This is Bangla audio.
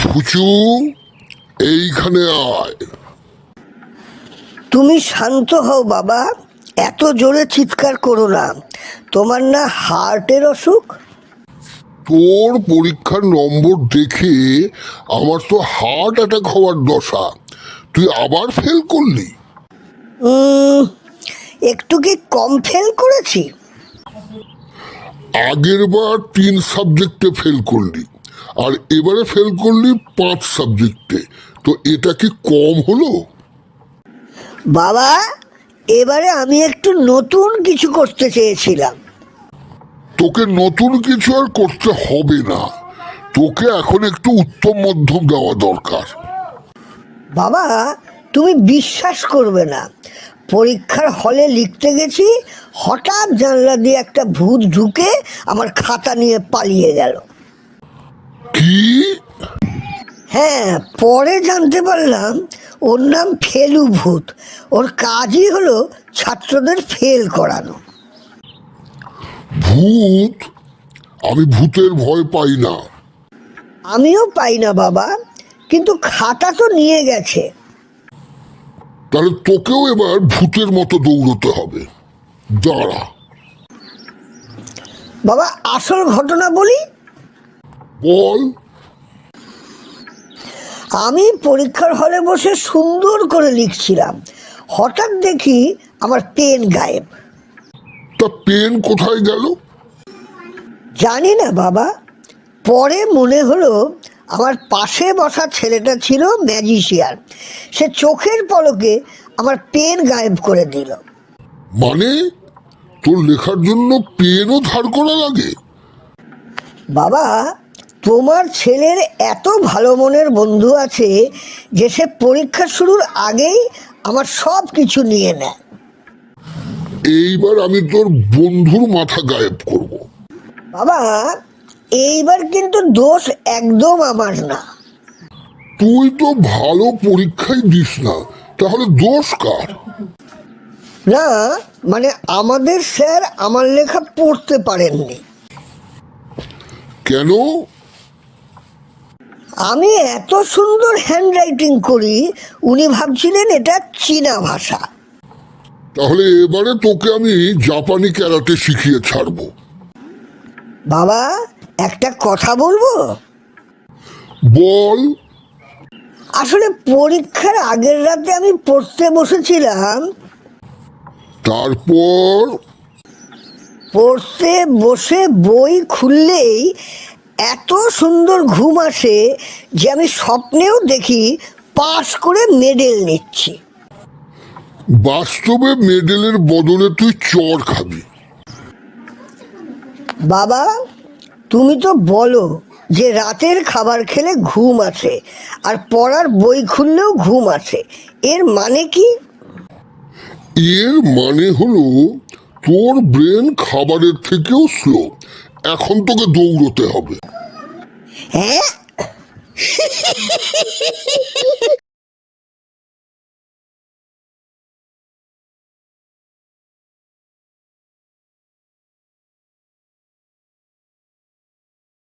ফুচু, এইখানে আয়। তুমি শান্ত হও বাবা, এত জোরে চিৎকার করো না। তোমার না হার্টের অসুখ? তোর পরীক্ষার নম্বর দেখে আমার তো হার্ট অ্যাটাক হওয়ার দশা। তুই আবার ফেল করলি? একটু কি কম ফেল করেছি? আগের বার 3 সাবজেক্টে ফেল করলি, আর এবারে ফেল করলি 5 সাবজেক্টে। তো এটা কি কম হলো? বাবা, এবারে আমি একটু নতুন কিছু করতে চেয়েছিলাম। তোকে নতুন কিছু আর করতে হবে না, তোকে এখন একটু উত্তম মধ্যম দেওয়া দরকার। বাবা, তুমি বিশ্বাস করবে না, পরীক্ষার হলে লিখতে গেছি, হঠাৎ জানলা দিয়ে একটা ভূত ঢুকে আমার খাতা নিয়ে পালিয়ে গেল। কি? হ্যাঁ, পরে জানতে পারলাম ওর নাম ফেলু ভূত। ওর কাজই হলো ছাত্রদের ফেল করানো। ভূত? আমি ভূতের ভয় পাই না। আমিও পাই না বাবা, কিন্তু খাতা তো নিয়ে গেছে। তাহলে তোকেও এবার ভূতের মতো দৌড়তে হবে। দাঁড়া। বাবা, আসল ঘটনা বলি। বল। আমি পরীক্ষার হলে বসে সুন্দর করে লিখছিলাম, হঠাৎ দেখি আমার পেন গায়েব। তা পেন কোথায় গেল? জানি না বাবা, পরে মনে হলো আমার পাশে বসা ছেলেটা ছিল ম্যাজিশিয়ান। সে চোখের পলকে আমার পেন গায়েব করে দিল। মানে তোর লেখার জন্য পেনও ধার করা লাগে? বাবা, তোমার ছেলের এত ভালো মনের বন্ধু আছে যে সে পরীক্ষা শুরুর আগেই আমার সব কিছু নিয়ে নেয়। এইবার আমি তোর বন্ধুর মাথা গায়েব করব। বাবা, এইবার কিন্তু দোষ একদম আমার না। তুই তো ভালো পরীক্ষাই দিস না, তাহলে দোষ কার? না, মানে আমাদের স্যার আমার লেখা পড়তে পারেননি। কেন? আমি এত সুন্দর হ্যান্ডরাইটিং করি, উনি ভাবছিলেন এটা চীনা ভাষা। তাহলে এবারে তোকে আমি জাপানি ক্যারাটে শিখিয়ে ছাড়বো। বাবা, একটা কথা বলবো? বল। আসলে পরীক্ষার আগের রাতে আমি পড়তে বসেছিলাম। তারপর? পড়তে বসে বই খুললেই এত সুন্দর ঘুম আসে যে আমি স্বপ্নেও দেখি পাশ করে মেডেল নিচ্ছি। বাস্তবে মেডেলের বদলে তুই চড় খাবি। বাবা, তুমি তো বলো যে রাতের খাবার খেলে ঘুম আসে, আর পড়ার বই খুললেও ঘুম আসে। এর মানে কি? এর মানে হলো তোর ব্রেন খাবারের থেকেও স্লো। এখন তোকে দৌড়তে হবে। হ্যাঁ।